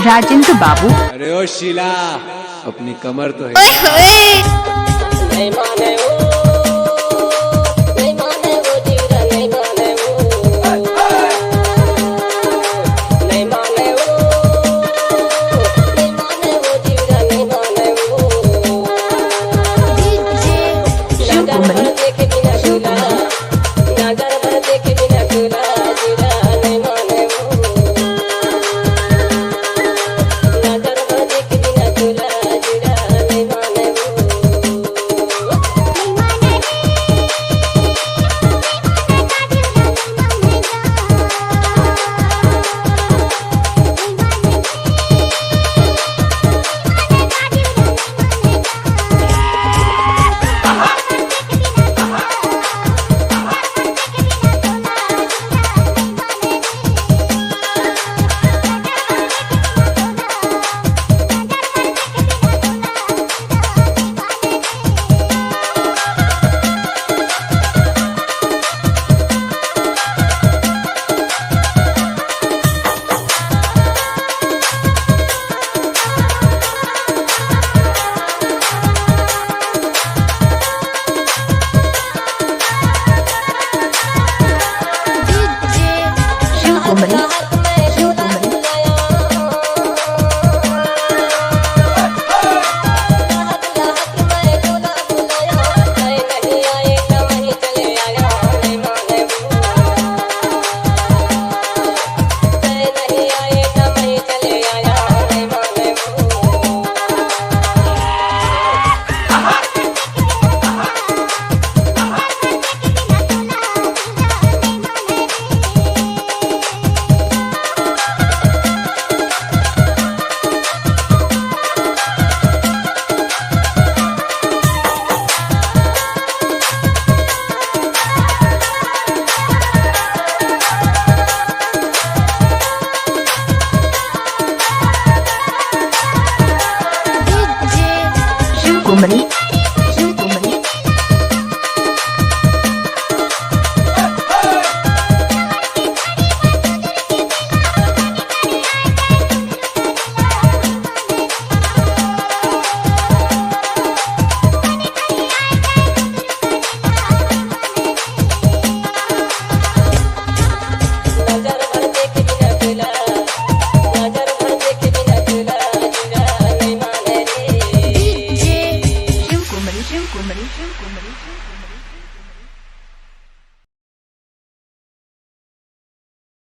राजेंद्र बाबू। अरे ओ शीला, अपनी कमर तो है। नहीं माने वो, नहीं माने वो जीरा, नहीं माने वो, नहीं माने वो, नहीं माने वो जीरा, नहीं माने वो। नगर भर देखे बिना खुला, नगर भर देखे बिना खुला जीरा, नहीं माने वो। नगर भर देखे बिना खुला जीरा, नहीं माने वो। कुमरी। नगर भर देखे बिना खुला, नगर भर देखे बिना खुला जीरा, नहीं माने रे। शिव कुमरी, शिव कुमरी, शिव कुमरी, शिव कुमरी।